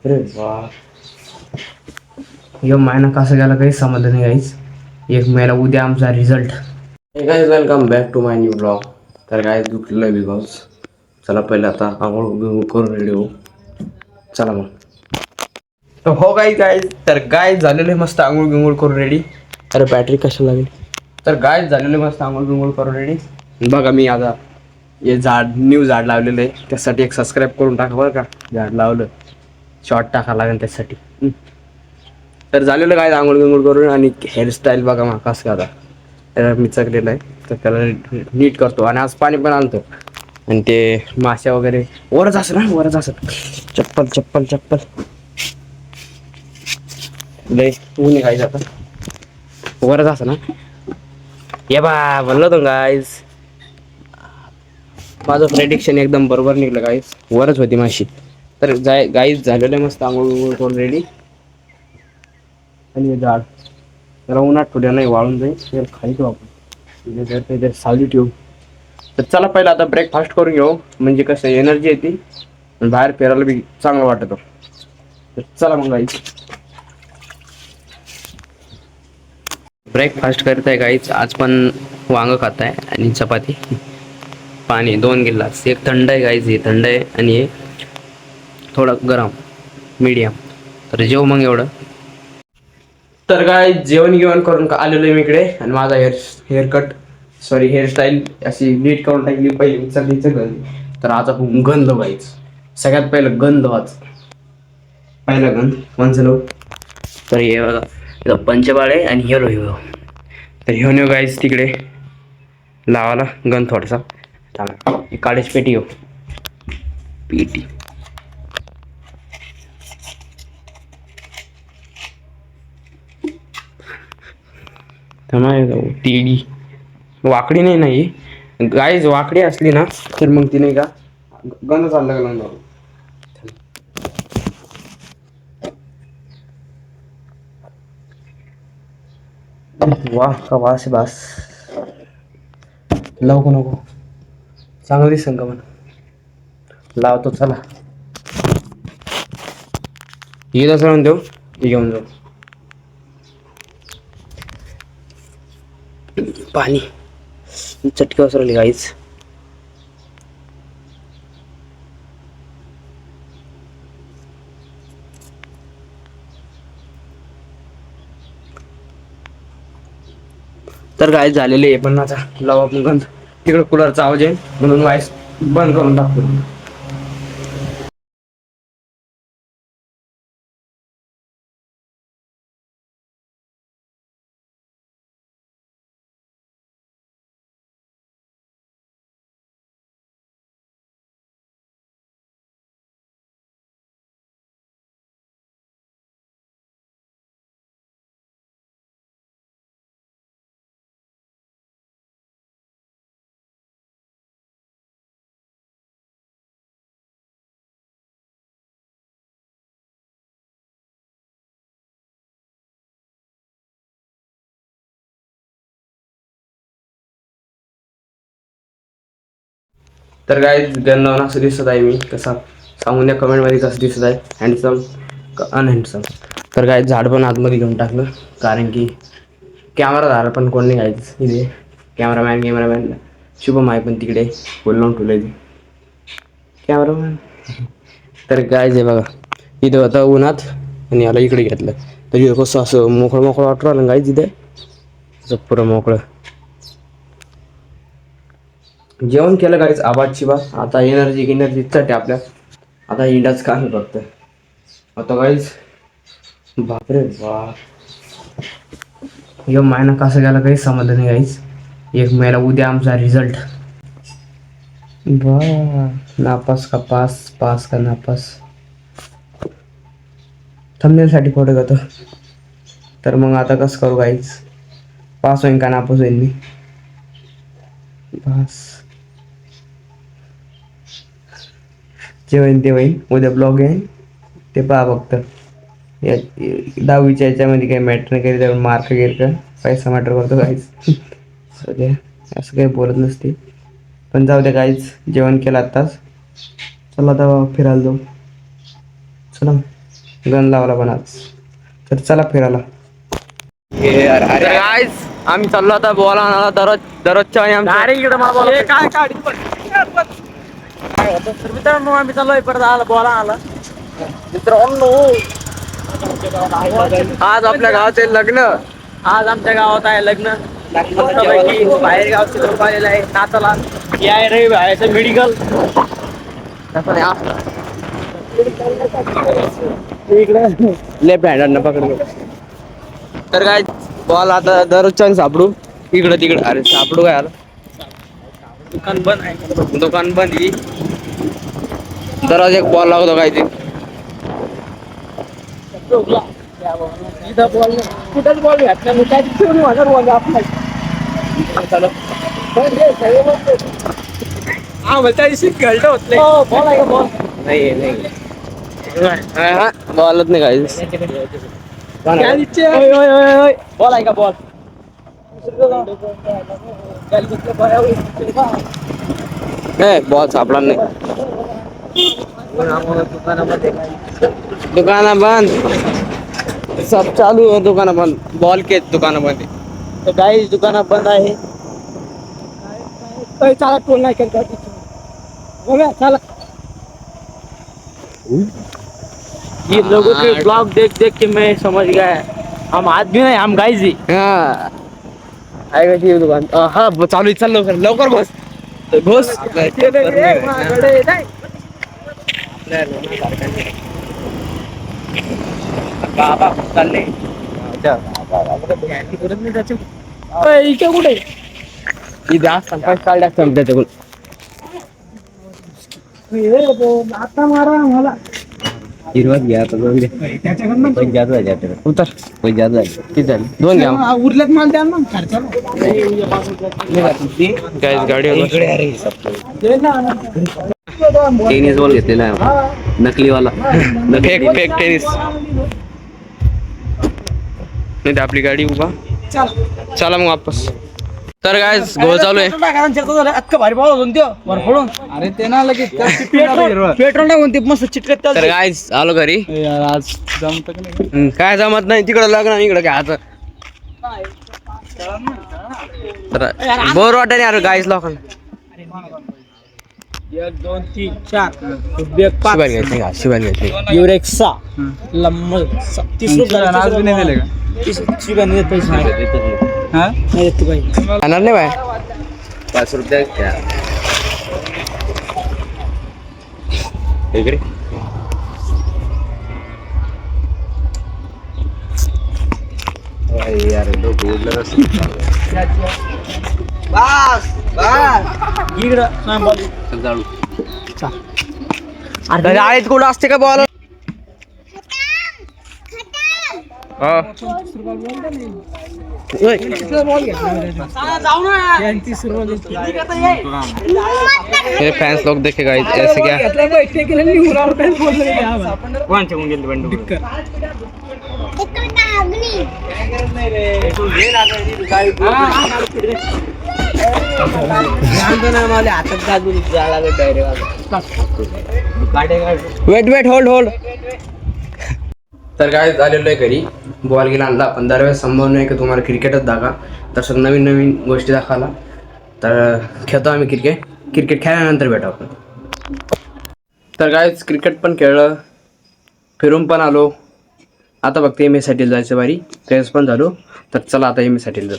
बापरे वा. यो महिना कसा गेला काही समजलं नाही गाईज. एक महिना उद्या आमचा result. Hey guys welcome back to my new blog. तर काय दुखलेलं आहे बिकॉज. चला पहिले आता आंघोळ करून रेडी हो. चला मग. तर हो गाईज तर गाय झालेले मस्त आंघोळ गिंघोळ करून रेडी. अरे बॅटरी कशाला लागेल. तर गाय झालेले मस्त आंघोळ गिंघोळ करून रेडी. बघा मी आता हे न्यू झाड लावलेलं आहे. त्यासाठी एक सबस्क्राईब करून टाका बरं का. झाड लावलं शॉर्ट टाका लागेल त्यासाठी. तर झालेलं काय आंघोळ गिंघोळ करून आणि हेअरस्टाईल बघा मग कसं आता त्याला मी चकलेलं आहे. तर त्याला नीट करतो आणि आज पाणी पण आणतो. आणि ते माश्या वगैरे वरच असं ना वरच असं. चप्पल चप्पल चप्पल लय ऊन आहे गाईज आता. वरच असं ना. ये बा म्हणलं होतं गाईज. माझं प्रेडिक्शन एकदम बरोबर निघलं गाईज. वरच होती माशी. तर गाईज झालेलं मस्त आंघोळ गिंघोळ करून रेडी. आणि झाड त्याला उन्हात ठेवल्या नाही वाळून जाईल. खाली ठेवू आपण सावली ठेवू. तर चला पहिला आता ब्रेकफास्ट करून घेऊ. म्हणजे कसं एनर्जी येते आणि बाहेर फिरायला बी चांगलं वाटतं. तर चला मग गाईज. ब्रेकफास्ट करत आहे गाईज. आज पण वांग खात आहे आणि चपाती पाणी 2 गिलास. एक थंड आहे गाईज. हे थंड आहे आणि हे थोडं गरम मीडियम. तर जेव मग एवढं. तर काय जेवण करून आलेलो आहे मी इकडे. आणि माझा हेअरकट सॉरी हेअरस्टाईल अशी नीट करून टाकली पहिली चढलीचं. तर आज आपण गंध व्हायचं. सगळ्यात पहिलं गंध व्हायचं. पहिला गंध कोणचं. तर हे बघा पंचबाळ आहे आणि हिरो हिरो. तर ह्यो न्यू गाईज तिकडे लावाला गंध थोडासा. काढायची पेटी हो पेटी. टीडी वाकडी नाही गाईज. वाकडी असली ना तर मग ती नाही का गंध चालला गेला. वाह का वास बास. लावू नको चांगलं दिसन का म्हणा. लावतो चला. ये तसं म्हणून देऊ घेऊन जाऊ पाणी. चटके वाजवली गाईच. तर गाय झालेले आहे पण आता लावा आपण गंध. तिकडे कूलरचा आवाज आहे म्हणून वाईस बंद करून टाकतो. तर काय गंधावन असं दिसत आहे मी कसा सांगून द्या कमेंटमध्ये कसं दिसत आहे. हँडसम का अनहँडसम. तर काय झाड पण आतमध्ये घेऊन टाकलं कारण की कॅमेरा झाला पण कोण नाही घ्यायचं इथे. कॅमेरामॅन शुभम आहे पण तिकडे बोल लावून ठेवलं इथे कॅमेरामॅन. तर काय जे बघा इथं होता उन्हात आणि याला इकडे घेतलं. तर इथं कसं असं मोकळं वाटू राहिलं काय तिथे असं पुरं मोकळं. जेवण केलं गाईच आबादची बा. आता एनर्जीसाठी आपल्या आता हिंडाच काम फक्त. आता गाईज बापरे वा. यो महिना कसा गेला काही समजलं नाही गाईज. एक महिना उद्या आमचा रिझल्ट. नापास का पास पास का नापास. थंबनेलसाठी फोटो घेतो. तर मग आता कसं करू गाईज. पास होईन का नापास होईन मी. पास जे होईन ते होईन. उद्या ब्लॉग येईन ते पहा फक्त. 10वीच्या याच्यामध्ये काही मॅटर नाही करीत. मार्क गिर्क पैसा मॅटर करतो गाईज. सध्या असं काही बोलत नसते पण जाऊ द्या गाईज. जेवण केलं आत्ताच. चला आता फिरायला जाऊ चला. गण लावला पण आज. तर चला फिरायला. गाईज आम्ही चाललो आता बॉल आणायला दररोजच्या मित्रांनो आम्ही चाललोय परत आला बॉल आला. मित्रांनो आज आपल्या गावाचे लग्न. आज आमच्या गावात आहे लग्न. बाहेर गावचे लोक आलेले आहे नाचाला. हे आहे रे बाहेरचं मेडिकल. Left hand पकडलो. तर काय बॉल आता दररोजच्या सापडू. इकडं तिकडं अरे सापडू काय आला. दुकान बंद आहे. दुकान बंद आहे. दररोज एक बॉल लागतो काय ते. कुठेच बॉल घातला मी काय ठेवून माझा बॉल आपला. हा बोलता घंटा होत नाही. बॉल आहे का बॉल नाही बॉलच नाही काय. बॉल आहे का बॉल. बॉल सापडा नाही. दुकान बंद. सब चालू है दुकान बंद. बॉल के दुकान बंद है. तो गाइस दुकान बंद आहे. चला टोल नाही करता चला. ये लोगों के ब्लॉग देख देख के मैं समझ गया हम आदमी नहीं हम गाइस ही. आहे दुकान. हा चालू चल लवकर बस घोष. बाबा चालले कुठे त्याच्याकडून आता मारा मला हिरवाच घ्या आता दोन घ्या. उतर किती झाले दोन घ्या उरल्यात माल द्या ना खर्चाला. गाडी टेनिस बॉल घेतलेला आहे नकलीवाला. फेक टेनिस नाही. आपली गाडी उभा चला मग वापस. तर काय गोल चालू आहे. भारी बॉल होतो अरे ते ना लगेच पेट्रोल नाही कोणते मस्त चिटकत. तर काय आलो घरी. आज काय जमत नाही तिकडं लग्न इकडं काय आता. तर बोर वाटत यार गाईस लोकांना. 1 2 3 4 शिवाय घ्यायचे का शिवाय घ्यायचे युरेक्सा लम्म 30 रुपये आज भी नाही दिले का. 30 रुपये नाही पैसे नाही देत तू पाहिजे आणणार नाही बाय 5 रुपये क्या इकडे. यार लोक उडलं बस इकडं अरे आळीत कुठं असते का बॉल. फैंस लोग देखेगा ऐसे क्या. Wait hold. तर काय झालेलं आहे घरी बॉल गेला आणला. पण दरवेळेस संभव नाही की तुम्हाला क्रिकेटच दाखवा. तसं नवीन गोष्टी दाखवायला. तर खेळतो आम्ही क्रिकेट खेळल्यानंतर भेटू आपण. तर काय क्रिकेट पण खेळलं फिरून पण आलो. आता फक्त एम एसाठी जायचं बारी. फ्रेश पण झालो. तर चला आता एम एसाठी जाऊ.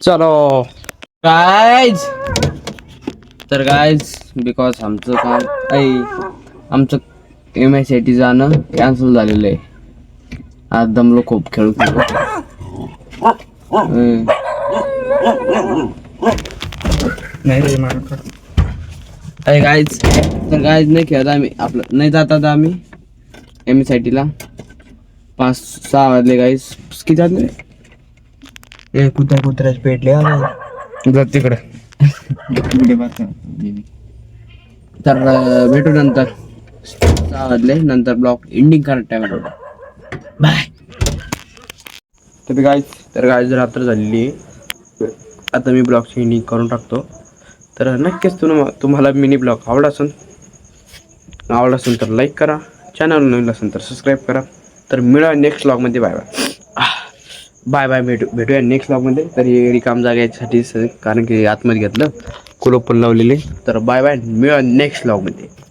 चलो गाईज. तर गाईज बिकॉज आमचं काम आमचं एम आय साठी जाणं कॅन्सल झालेलं आहे. आज दमलो खूप खेळू. गाईज तर गाईज नाही खेळत आम्ही. आपलं नाही जात आता आम्ही एम एस आय टीला. 5-6 वाजले गाईज. किती वाजले कुत्र्याच पेटले तिकडे. तर भेटू नंतर 6 वाजले नंतर ब्लॉग एंडिंग करत टाइम बाय. तर गाईज रात्र झालेली आहे. आता मी ब्लॉगची एंडिंग करून टाकतो. तर नक्कीच तुम्हाला मिनी ब्लॉग आवडला असेल आवडलं असेल तर लाईक करा, चॅनल नवीन असेल तर सबस्क्राईब करा. तर मिळूया नेक्स्ट व्लॉगमध्ये. Bye bye. Bye bye. भेटूया नेक्स्ट व्लॉगमध्ये. तर हे रिकाम जागा याच्यासाठी कारण की आतमध्ये घेतलं, कुलूप पण लावलेले. तर बाय बाय, मिळूया नेक्स्ट व्लॉगमध्ये.